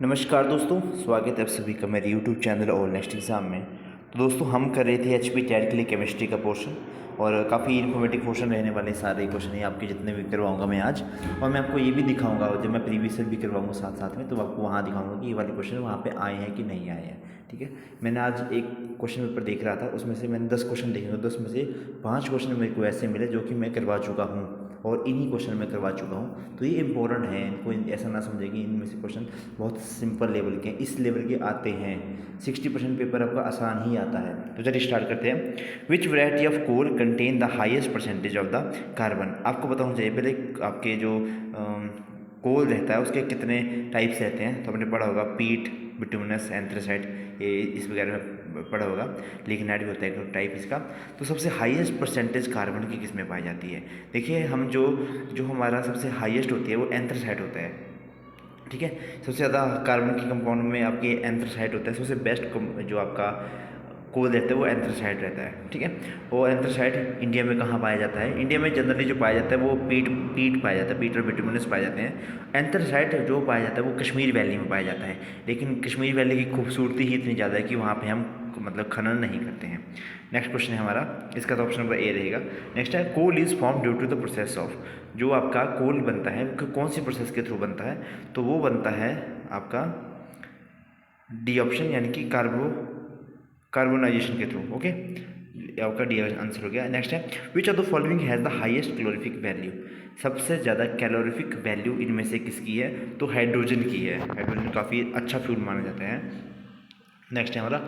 नमस्कार दोस्तों, स्वागत है आप सभी का मेरे YouTube चैनल और नेक्स्ट एग्ज़ाम में। तो दोस्तों हम कर रहे थे HP टेट के लिए केमिस्ट्री का पोर्शन और काफ़ी इन्फॉर्मेटिव क्वेश्चन रहने वाले सारे क्वेश्चन हैं आपके जितने भी करवाऊंगा मैं आज। और मैं आपको ये भी दिखाऊंगा जब मैं प्रीवियस ईयर भी करवाऊंगा साथ साथ में, तो आपको वहाँ दिखाऊंगा कि ये वाले क्वेश्चन वहाँ पे आए हैं कि नहीं आए हैं। ठीक है, मैंने आज एक क्वेश्चन पेपर देख रहा था, उसमें से मैंने 10 क्वेश्चन देखे, तो 10 में से 5 क्वेश्चन मेरे को ऐसे मिले जो कि मैं करवा चुका हूँ और इन्हीं क्वेश्चन में करवा चुका हूँ। तो ये इंपॉर्टेंट है, इनको ऐसा ना समझे कि इनमें से क्वेश्चन बहुत सिंपल लेवल के हैं, इस लेवल के आते हैं। 60% पेपर आपका आसान ही आता है। तो चलिए स्टार्ट करते हैं। Which variety of coal contain the highest percentage of the carbon. आपको पता होना चाहिए पहले आपके जो कोल रहता है उसके कितने टाइप्स रहते हैं। तो आपने पढ़ा होगा पीट, बिटुमिनस, एंथ्रेसाइट, ये इस वगैरह में पढ़ा होगा। लिग्नाइट भी होता है एक टाइप इसका। तो सबसे हाईएस्ट परसेंटेज कार्बन की किस में पाई जाती है? देखिए, हम जो हमारा सबसे हाईएस्ट होती है वो एंथ्रेसाइट होता है। ठीक है, सबसे ज़्यादा कार्बन की कंपाउंड में आपके एंथ्रेसाइट होता है। सबसे बेस्ट जो आपका कोल रहता है वो एंथ्रेसाइट रहता है। ठीक है, और एंथ्रेसाइट इंडिया में कहाँ पाया जाता है? इंडिया में जनरली जो पाया जाता है वो पीट पीट पाया जाता है, पीट और बिटुमिनस पाए जाते हैं। एंथ्रेसाइट जो पाया जाता है वो कश्मीर वैली में पाया जाता है। लेकिन कश्मीर वैली की खूबसूरती ही इतनी ज़्यादा है कि वहाँ पे हम मतलब खनन नहीं करते हैं। नेक्स्ट क्वेश्चन है हमारा, इसका तो ऑप्शन नंबर ए रहेगा। नेक्स्ट है coal is form due to the process of. जो आपका कोल बनता है वो कौन सी प्रोसेस के थ्रू बनता है? तो वो बनता है आपका डी ऑप्शन, यानी कि कार्बोनाइजेशन के थ्रू। ओके, आपका डी आंसर हो गया। नेक्स्ट है which of the following has the highest calorific value. सबसे ज़्यादा कैलोरीफिक वैल्यू इनमें से किसकी है? तो हाइड्रोजन की है। हाइड्रोजन काफ़ी अच्छा फ्यूल माना जाता है। नेक्स्ट है हमारा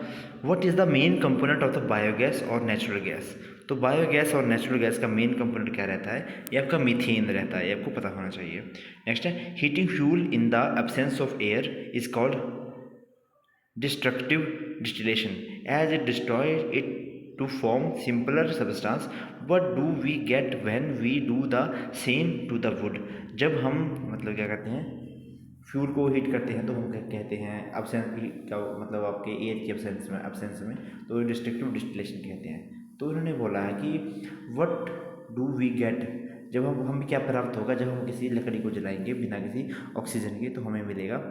what is the main component of the biogas और नेचुरल गैस। तो बायोगैस और नेचुरल गैस का मेन कंपोनेंट क्या रहता है? ये आपका मीथेन रहता है, ये आपको पता होना चाहिए। नेक्स्ट है heating fuel in the absence of air is called destructive distillation as it destroys it to form simpler substance. What do we get when we do the same to the wood? जब हम मतलब क्या करते हैं, fuel को heat करते हैं, तो हम कहते हैं एब्सेंस का मतलब आपके एयर के एब्सेंस में तो डिस्ट्रक्टिव डिस्टिलेशन कहते हैं। तो उन्होंने बोला है कि व्हाट डू वी गेट, जब हम क्या प्राप्त होगा जब हम किसी लकड़ी को जलाएंगे बिना किसी ऑक्सीजन के, तो हमें मिलेगा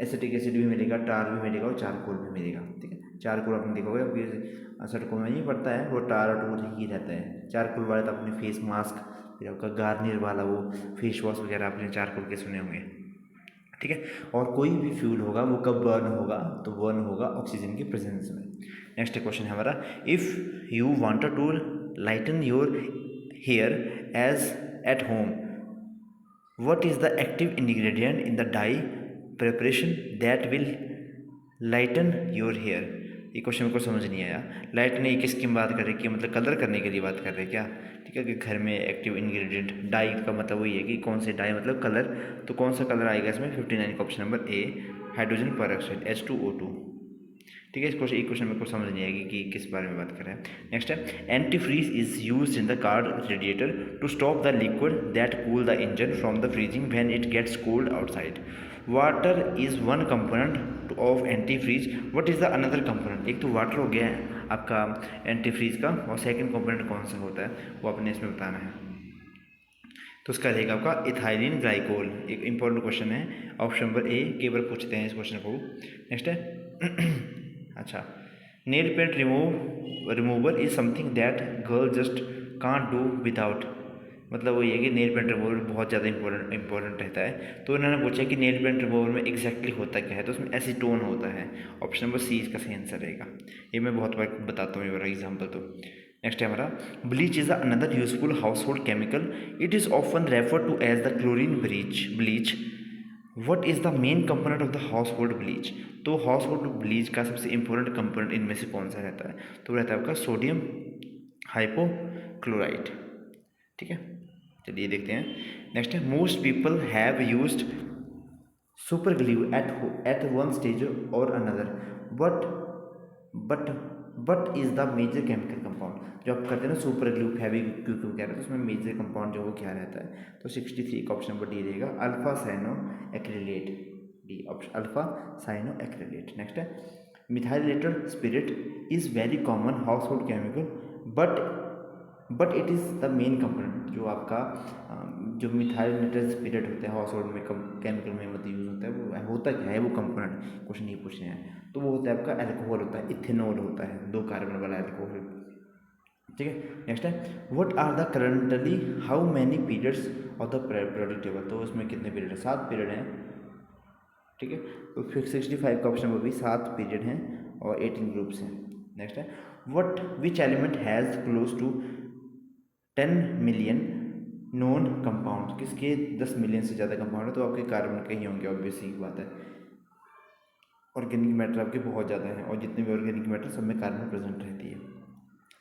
एसिटिक एसिड भी मिलेगा, टार भी मिलेगा और चारकोल भी मिलेगा। ठीक है, चारकोल आपने देखा होगा आपकी सड़कों में नहीं पड़ता है, वो टार और टूर ही रहता है। चारकोल वाले तो अपने फेस मास्क, फिर आपका गार्नियर वाला वो फेस वॉश वगैरह आपने चारकोल के सुने होंगे। ठीक है, और कोई भी फ्यूल होगा वो कब बर्न होगा? तो बर्न होगा ऑक्सीजन की प्रेजेंस में। नेक्स्ट क्वेश्चन है हमारा if you wanted to lighten your hair as at home, what is the active ingredient in the dye preparation that will lighten your hair? ये क्वेश्चन मेरे को समझ नहीं आया। लाइटन ये किसकी बात कर रही है? मतलब कलर करने के लिए बात कर रहे हैं क्या? ठीक है, कि घर में एक्टिव इंग्रेडिएंट डाई का मतलब वही है कि कौन से डाई मतलब कलर। तो कौन सा कलर आएगा इसमें? 59 का ऑप्शन नंबर ए, हाइड्रोजन पेरोक्साइड H2O2। ठीक है, इस क्वेश्चन मेरे को समझ नहीं आएगी कि किस बारे में बात कर रहे हैं। नेक्स्ट है anti freeze is use in the car radiator to stop the liquid that cool the engine from the freezing when it gets cold outside. Water is one component of anti freeze, what is the another component? एक तो water हो गया आपका anti freeze का, और second component कौन सा होता है वो आपने इसमें बताना है। तो उसका रहेगा आपका इथाइलिन ग्लाइकोल। एक इंपॉर्टेंट क्वेश्चन है, ऑप्शन नंबर ए कई बार पूछते हैं इस क्वेश्चन को। नेक्स्ट है अच्छा, nail paint remover is something that girl just can't do without. मतलब वही है कि नेल पेंट रिमूवर बहुत ज़्यादा इंपॉर्टेंट रहता है। तो उन्होंने पूछा कि नेल पेंट रिमूवर में एग्जैक्टली होता क्या है? तो उसमें एसीटोन होता है। ऑप्शन नंबर सी इसका सही आंसर रहेगा। ये मैं बहुत बार बताता हूँ ये वाला एग्जाम्पल। तो नेक्स्ट है हमारा bleach is another useful household chemical, it is often refer to as the chlorine bleach. What is the main component of the household bleach? तो हाउस होल्ड ब्लीच का सबसे important component इनमें से कौन सा रहता है? तो रहता है आपका सोडियम हाइपोक्लोराइड। ठीक है, चलिए देखते हैं। नेक्स्ट है most people have used super glue at one stage और another, but but is the major chemical compound. जो आप करते हैं ना सुपर ग्लू फेविक्विक वगैरह, तो उसमें मेजर कंपाउंड जो वो क्या रहता है? तो 63 का ऑप्शन नंबर डी रहेगा, alpha cyano acrylate. D option alpha cyano acrylate. Next है methylated spirit is very common household chemical but it is the main component. जो आपका जो मिथाइल नाइट्रेट स्पिरिट होता है हाउस होल्ड में chemical में मतलब यूज़ होता है, वो होता क्या है वो कंपोनेंट, कुछ नहीं पूछे हैं। तो वो होता है आपका एल्कोहल होता है, इथेनॉल होता है, 2 कार्बन वाला एल्कोहल। ठीक है, नेक्स्ट है what are the currently how many periods of the product table. तो उसमें कितने पीरियड है, 7 पीरियड हैं। ठीक है, तो फिर 65 का ऑप्शन वो भी 7 पीरियड हैं और 18 ग्रुप्स हैं। नेक्स्ट है what which element has close to 10 million known compound. किसके 10 मिलियन से ज़्यादा कंपाउंड है, तो आपके कार्बन के ही होंगे, ऑब्वियस सी बात है। ऑर्गेनिक मैटर आपके बहुत ज़्यादा हैं और जितने भी ऑर्गेनिक मैटर सब में कार्बन प्रेजेंट रहती है।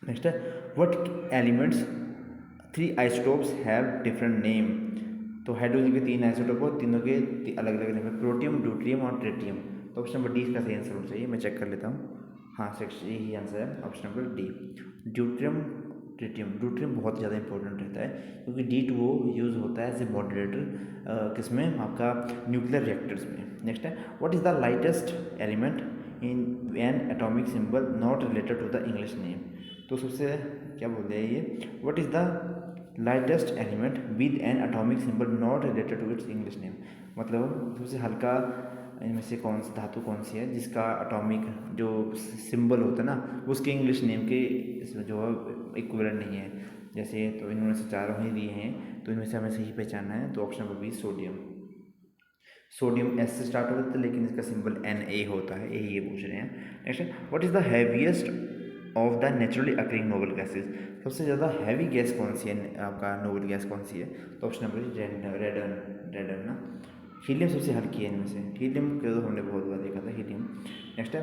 नेक्स्ट है what elements 3 isotopes have different name. तो हाइड्रोजन के 3 आइसोटोप और तीनों के अलग अलग नेम है, प्रोटियम, ड्यूट्रियम और ट्रिटियम। तो ऑप्शन नंबर डी इसका सही आंसर होना चाहिए, मैं चेक कर लेता हूँ। हाँ, यही आंसर है, option number D, deuterium tritium. Deuterium बहुत ज़्यादा इंपॉर्टेंट रहता है क्योंकि D2O यूज़ होता है एज ए मॉडरेटर किसमें, आपका न्यूक्लियर रिएक्टर्स में। नेक्स्ट है what is the lightest element in an atomic symbol not related to the English name. तो सबसे क्या बोलते हैं ये, what is the lightest element with an atomic symbol not related to its English name. मतलब सबसे हल्का इनमें से कौन सी धातु कौन सी है जिसका एटॉमिक जो सिंबल होता है ना उसके इंग्लिश नेम के इसमें जो है इक्विवेलेंट नहीं है। जैसे तो इन्होंने से चारों ही दिए हैं, तो इनमें से हमें सही पहचानना है। तो option number B sodium. Sodium S से स्टार्ट होता है लेकिन इसका सिंबल Na होता है, यही ये पूछ रहे हैं। Next what is the heaviest of the naturally occurring noble gases. सबसे ज़्यादा हैवी गैस कौन सी है, आपका नोबल गैस कौन सी है। तो ऑप्शन नंबर रेडन ना, हीलियम सबसे हल्की है इनमें से। हीलियम को तो हमने बहुत बार देखा था, हीलियम। नेक्स्ट है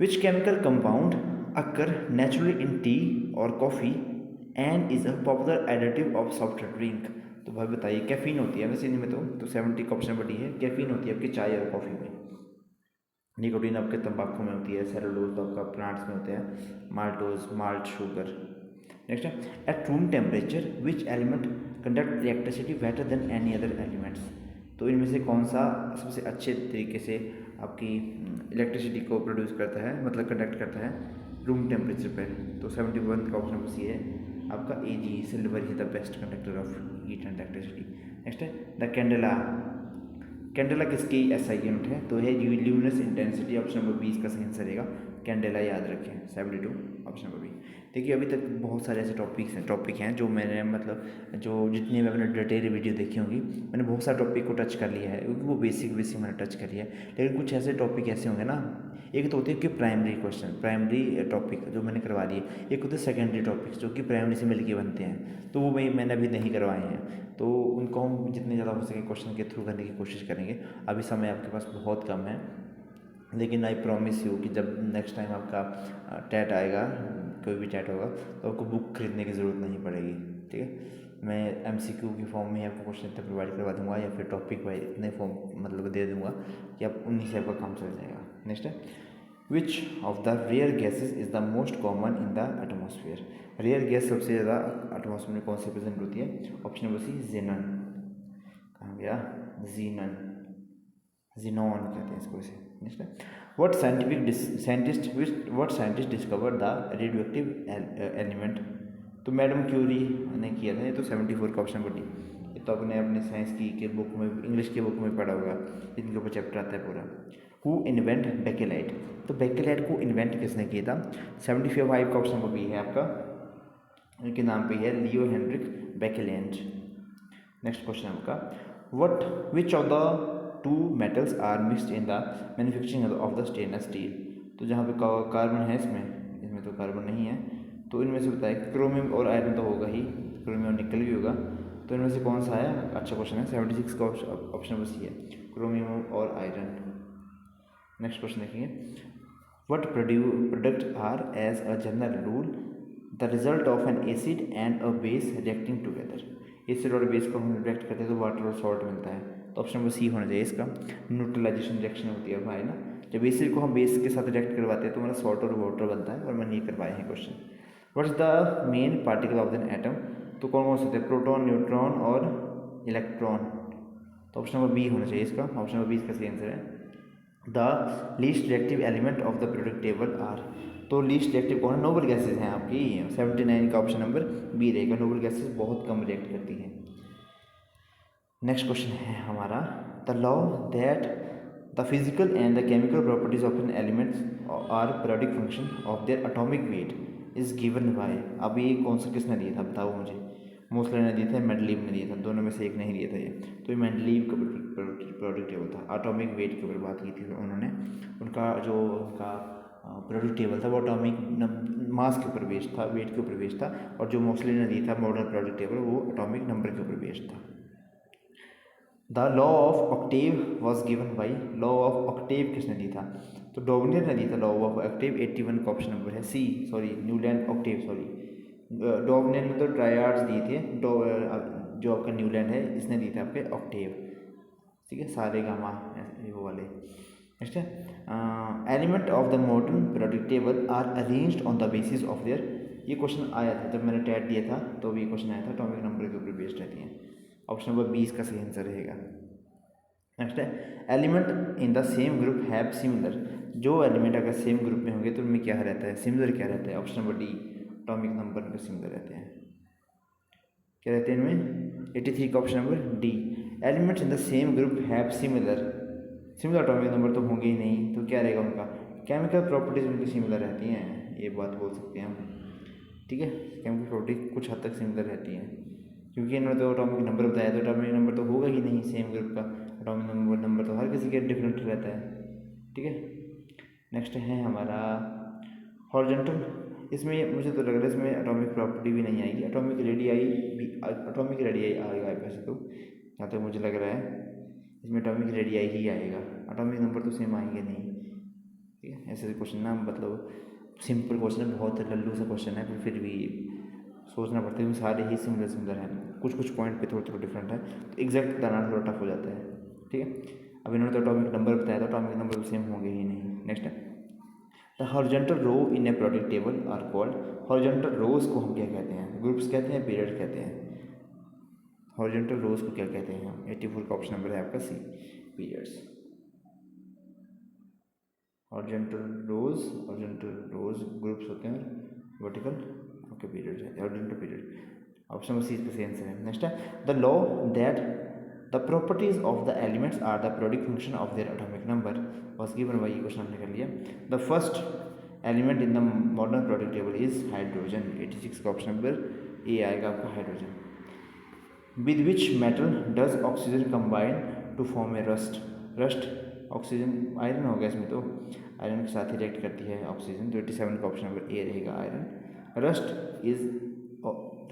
which chemical compound occur naturally in tea और coffee and is a popular additive of soft drink. तो भाई बताइए, कैफीन होती है वैसे इनमें तो 70 का ऑप्शन बड़ी है, कैफीन होती है आपकी चाय और कॉफ़ी में। निकोटीन आपके तंबाकू में होती है, सेलुलोज तो आपका प्लांट्स में होते हैं, माल्टोज माल्ट शुगर। नेक्स्ट है at room temperature which element conduct electricity better than any other elements. तो इनमें से कौन सा सबसे अच्छे तरीके से आपकी इलेक्ट्रिसिटी को प्रोड्यूस करता है, मतलब कंडक्ट करता है रूम टेम्परेचर पर। तो 71 का ऑप्शन सी है आपका Ag, silver is the best conductor of heat and electricity. Next है द कैंडेला। कैंडेला किसकी SI यूनिट है, तो है luminous intensity. Option number B इसका सही आंसर रहेगा, कैंडेला याद रखें 72, ऑप्शन नंबर बी। देखिए अभी तक बहुत सारे ऐसे टॉपिक हैं जो मैंने मतलब जो जितनी भी मैंने डिटेल वीडियो देखी होंगी, मैंने बहुत सारे टॉपिक को टच कर लिया है क्योंकि वो बेसिक मैंने टच कर लिया है। लेकिन कुछ ऐसे टॉपिक ऐसे होंगे ना, एक तो होते हैं कि प्राइमरी क्वेश्चन, प्राइमरी टॉपिक जो मैंने करवा लिए, एक होते हैं सेकेंडरी टॉपिक्स जो कि प्राइमरी से मिलके बनते हैं, तो वो मैंने अभी नहीं करवाए हैं। तो उनको हम जितने ज़्यादा हो सके क्वेश्चन के थ्रू करने की कोशिश करेंगे। अभी समय आपके पास बहुत कम है, लेकिन आई प्रॉमिस यू कि जब नेक्स्ट टाइम आपका टैट आएगा, कोई भी टैट होगा, तो आपको बुक खरीदने की ज़रूरत नहीं पड़ेगी। ठीक है, मैं MCQ की फॉर्म में आपको क्वेश्चन इतने प्रोवाइड करवा दूंगा या फिर टॉपिक वाइज इतने फॉर्म मतलब दे दूंगा कि आप उन्हीं से आपका काम चल जाएगा। नेक्स्ट है which of the rare gases is the most common in the atmosphere. Rare gas सबसे ज़्यादा एटमोसफियर में कौन सी प्रेजेंट होती है। ऑप्शन नंबर सी जेनन, कहाँ गया, जीनॉन कहते हैं इसको इसे। नेक्स्ट है what scientist discover the radioactive element. तो मैडम क्यूरी ने किया था, ये तो 74 का ऑप्शन बटी। ये तो अपने अपने साइंस की बुक में, इंग्लिश की बुक में पढ़ा होगा, इनके ऊपर चैप्टर आता है पूरा। Who invent bakelite. तो बेकेलाइट को इन्वेंट किसने किया था। 75 का ऑप्शन भी है आपका, इनके नाम पे है Leo Hendrik Baekeland. Next question आपका what which of the 2 metals are mixed in the manufacturing of the stainless steel. तो जहाँ पे कार्बन है इसमें तो कार्बन नहीं है, तो इनमें से बताए क्रोमियम और आयरन तो होगा ही, क्रोमियम और निकल भी होगा, तो इनमें से कौन सा है। अच्छा क्वेश्चन है, 76 का ऑप्शन बस ये है, क्रोमियम और आयरन। नेक्स्ट क्वेश्चन देखेंगे what product are as a general rule the result of an acid and a base reacting together. Acid और बेस को हम रिएक्ट करते हैं तो वाटर और सॉल्ट मिलता है, तो ऑप्शन नंबर सी होना चाहिए इसका, न्यूट्रलाइजेशन रिएक्शन होती है हमारी ना, जब एसिड को हम बेस के साथ रिएक्ट करवाते हैं तो हमारा सॉल्ट और वाटर बनता है, और मैंने ये करवाए हैं question. What is the main particle of an atom. तो कौन कौन से होते हैं, प्रोटॉन, न्यूट्रॉन और इलेक्ट्रॉन। तो ऑप्शन नंबर बी होना चाहिए इसका, ऑप्शन नंबर बी इसका सही आंसर है। The least reactive element of the periodic table are. तो लीस्ट रिएक्टिव कौन है, नोबल गैसेज हैं आपकी, 79 का ऑप्शन नंबर बी रहेगा, नोबल गैसेज बहुत कम रिएक्ट करती हैं। नेक्स्ट क्वेश्चन है हमारा, the law that the physical and the chemical properties of an elements are periodic function of their atomic weight is given by. अब ये कौन सा किसने दिया था बताओ मुझे। मोसले ने दिया था, मेंडलीव ने दिया था, दोनों में से एक नहीं दिया था ये। तो ये मेंडलीव का पीरियोडिक टेबल था, एटॉमिक वेट के ऊपर बात की थी उन्होंने। उनका जो उनका पीरियोडिक टेबल था वो एटॉमिक मास के ऊपर बेस्ड था, वेट के ऊपर बेस्ड था। और जो मोसले ने दिया था मॉडर्न पीरियोडिक टेबल वो एटॉमिक नंबर के ऊपर बेस्ड था। The law of Octave was given by, law of Octave किसने दी था? तो डॉवनियर ने दी था लॉ ऑफ ऑक्टेव। 81 का ऑप्शन नंबर है सी, सॉरी न्यूलैंड ऑक्टेव, सॉरी डॉवनियर ने तो ट्रायड्स दिए थे, जो आपका न्यूलैंड है इसने दिए थे आपके ऑक्टेव। ठीक है, सारे गामा वो वाले। नेक्स्ट है, element of the modern periodic table are arranged on the basis of their. ये क्वेश्चन आया था जब मैंने टैट दिया था, तो ये क्वेश्चन आया था, एटॉमिक नंबर के ऊपर बेस्ड रहती हैं। ऑप्शन नंबर 20 का सही आंसर रहेगा। नेक्स्ट है, element in the same group have similar. जो एलिमेंट अगर सेम ग्रुप में होंगे तो उनमें क्या रहता है, सिमिलर क्या रहता है? Option number D, atomic number में सिमिलर रहते हैं। क्या रहते हैं इनमें? 83 का option number D, elements in the same group have similar. Similar atomic number तो होंगे ही नहीं, तो क्या रहेगा उनका? केमिकल प्रॉपर्टीज उनकी सिमिलर रहती हैं, ये बात बोल सकते हैं हम। ठीक है, केमिकल प्रॉपर्टी कुछ हद तक सिमिलर रहती हैं, क्योंकि इन्होंने तो एटॉमिक नंबर बताया, तो एटॉमिक नंबर तो होगा ही नहीं सेम ग्रुप का। एटॉमिक नंबर तो हर किसी के डिफरेंट रहता है। ठीक है, नेक्स्ट है हमारा हॉरिजॉन्टल। इसमें मुझे तो लग रहा है इसमें एटॉमिक प्रॉपर्टी भी नहीं आएगी, एटॉमिक रेडियाई भी, एटॉमिक रेडियाई आएगा वैसे तो, जहाँ तक मुझे लग रहा है इसमें एटॉमिक रेडियाई ही आएगा, एटॉमिक नंबर तो सेम आएंगे नहीं। ठीक है, ऐसे क्वेश्चन ना मतलब सिंपल क्वेश्चन है, बहुत लल्लू सा क्वेश्चन है, फिर भी सोचना पड़ता है क्योंकि सारे ही सिमिलर हैं, कुछ पॉइंट पे थोड़ा डिफरेंट है, तो एग्जैक्ट बनाना थोड़ा टफ हो जाता है। ठीक है, अब इन्होंने तो एटॉमिक नंबर बताया था, एटॉमिक नंबर सेम होंगे ही नहीं। नेक्स्ट है, the horizontal row in a periodic table are called. Horizontal rows को हम क्या कहते हैं? ग्रुप्स कहते हैं, पीरियड कहते हैं। हॉरिजॉन्टल रोज को क्या कहते हैं हम? 84 का ऑप्शन नंबर है आपका C, periods. Horizontal rows groups होते हैं, वर्टिकल आपके पीरियड्स है, horizontal period. Option number C इसका सही आंसर है। नेक्स्ट है, the law that the properties of the elements are the periodic function of their atomic number was given by. ये question हमने कर लिया। The first element in the modern periodic table is hydrogen. 86 का option number A आएगा आपका, hydrogen. With which metal does oxygen combine to form a rust. Rust oxygen, iron हो गया इसमें, तो आयरन के साथ ही रिएक्ट करती है ऑक्सीजन, तो 87 का ऑप्शन नंबर ए रहेगा, iron.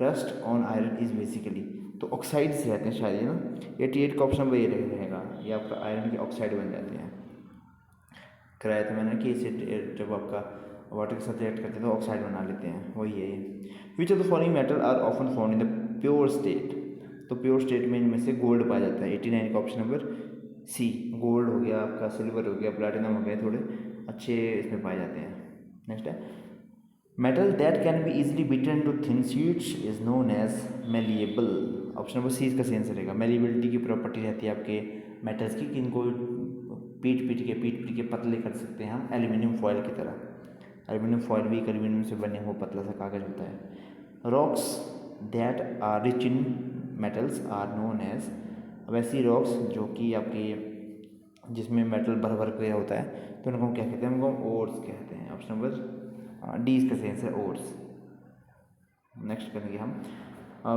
Rust on iron is basically, तो ऑक्साइड से रहते हैं शायद ये ना। 88 का ऑप्शन नंबर ए रहेगा, ये आपका आयरन के ऑक्साइड बन जाते हैं। कराया था मैंने कि इसे जब आपका वाटर के साथ रिएक्ट करते हैं तो ऑक्साइड बना लेते हैं, वही है ये। Which of the following metal are often found in the pure state. तो प्योर स्टेट में इनमें से गोल्ड पाया जाता है। 89 का ऑप्शन नंबर सी, गोल्ड हो गया आपका, सिल्वर हो गया, प्लैटिनम हो गया, थोड़े अच्छे इसमें पाए जाते हैं। नेक्स्ट है, metal that can be easily beaten to thin sheets is known as malleable. Option number C इसका सही आंसर रहेगा। मेलिएबिलिटी की प्रॉपर्टी रहती है आपके मेटल्स की कि इनको पीट के पतले कर सकते हैं हम, एल्यूमिनियम फॉयल की तरह। एल्यूमिनियम फॉयल भी एक एल्यूमिनियम से बने हुआ पतला सा कागज होता है। Rocks that are rich in metals are known as. अब ऐसी रॉक्स जो कि आपके जिसमें मेटल भर भर के होता है तो उनको हम क्या कहते हैं? उनको ओर्स कहते हैं। ऑप्शन नंबर डी इसका सही आंसर है, ओर्स। नेक्स्ट करेंगे हम,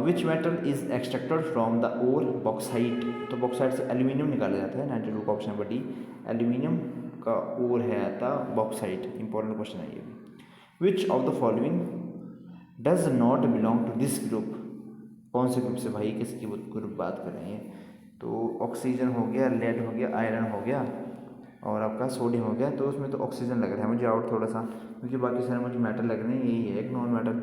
which metal is extracted from the ore bauxite. तो बॉक्साइट से एल्यूमिनियम निकाला जाता है। 92 का ऑप्शन नंबर डी, एल्यूमिनियम का ओर है आता बॉक्साइट। इंपॉर्टेंट क्वेश्चन है ये भी। Which of the following does not belong to this group. कौन से ग्रुप से भाई, किसकी ग्रुप बात कर रहे हैं? तो ऑक्सीजन हो गया, लेड हो गया, आयरन हो गया और आपका सोडियम हो गया। तो उसमें तो ऑक्सीजन लग रहा है मुझे आउट थोड़ा सा, क्योंकि बाकी सारे मुझे मेटल लग रहे हैं, यही है एक नॉन मेटल।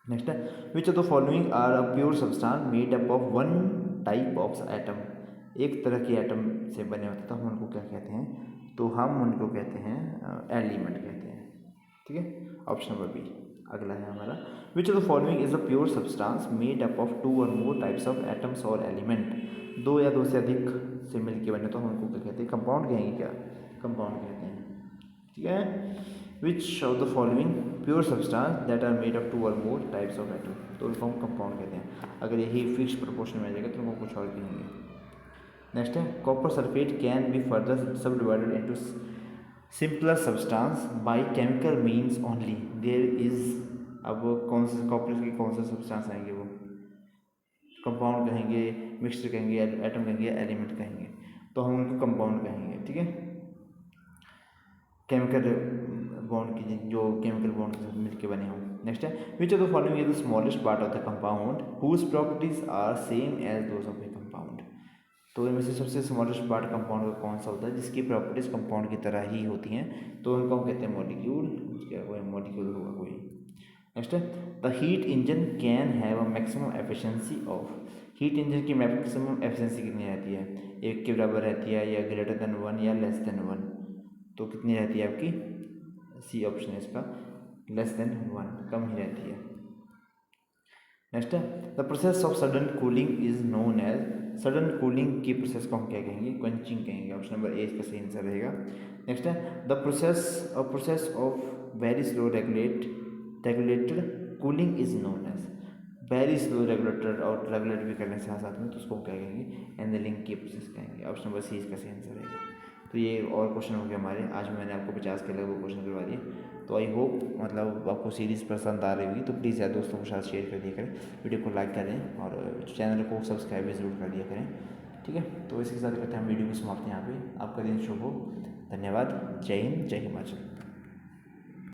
नेक्स्ट है, which of the following are a pure substance made up of one type of atom. एक तरह के एटम से बने होते तो हम उनको क्या कहते हैं? तो हम उनको कहते हैं एलिमेंट कहते हैं। ठीक है, ऑप्शन नंबर बी अगला है हमारा। Which of the following is a pure substance made up of two or more types of atoms or element. दो या दो से अधिक से मिलकर बने तो हम उनको क्या कहते हैं? कंपाउंड कहेंगे क्या? कंपाउंड कहते हैं। ठीक है, which of the following pure substance that are made up 2 or more types of atom, तो उनको हम कंपाउंड कहते हैं। अगर यही फिक्स प्रोपोर्शन में आ जाएगा तो उनको कुछ और कहेंगे। नेक्स्ट है copper sulphate can be further subdivided into simpler substance by chemical means only there is. अब कौन से कॉपर के कौन से सब्सटेंस आएंगे, वो कंपाउंड कहेंगे, मिक्सचर कहेंगे, एटम कहेंगे, एलिमेंट कहेंगे, तो हम उनको कंपाउंड कहेंगे। ठीक है, केमिकल बॉन्ड की जो केमिकल बॉन्ड के साथ मिलकर बने हों। नेक्स्ट है which of the following is the smallest part of the compound whose properties are same as those of a compound, तो इनमें से सबसे स्मॉलेस्ट पार्ट कंपाउंड का कौन सा होता है जिसकी प्रॉपर्टीज कंपाउंड की तरह ही होती हैं, तो उनको हम कहते हैं मॉलिक्यूल। क्या कोई मॉलिक्यूल होगा कोई। नेक्स्ट है the heat engine can have a maximum efficiency of, heat engine की मैक्सिमम एफिशिएंसी कितनी रहती है, 1 के बराबर रहती है या ग्रेटर देन 1 या लेस देन 1, तो कितनी रहती है आपकी, सी ऑप्शन है इसका, लेस देन 1, कम ही रहती है। नेक्स्ट है the process of sudden cooling is known as, sudden cooling की प्रोसेस को हम क्या कहेंगे, क्वेंचिंग कहेंगे। ऑप्शन नंबर ए इसका सही आंसर रहेगा। नेक्स्ट है the process of very slow regulated cooling is known as, very slow regulated और रेगुलेट भी करने साथ साथ में, तो उसको क्या कहेंगे, एनलिंग की प्रोसेस कहेंगे। ऑप्शन नंबर सी इसका सही आंसर रहेगा। तो ये और क्वेश्चन हो गया हमारे, आज मैंने आपको 50 के लगभग क्वेश्चन करवा दिए। तो आई होप मतलब आपको सीरीज़ पसंद आ रही होगी, तो प्लीज़ यार दोस्तों के साथ शेयर कर दिया करें, वीडियो को लाइक करें और चैनल को सब्सक्राइब भी ज़रूर कर दिया करें। ठीक है, तो इसी के साथ करते हैं हम वीडियो को समाप्त यहाँ पे। आपका दिन शुभ हो, धन्यवाद, जय हिंद, जय हिमाचल।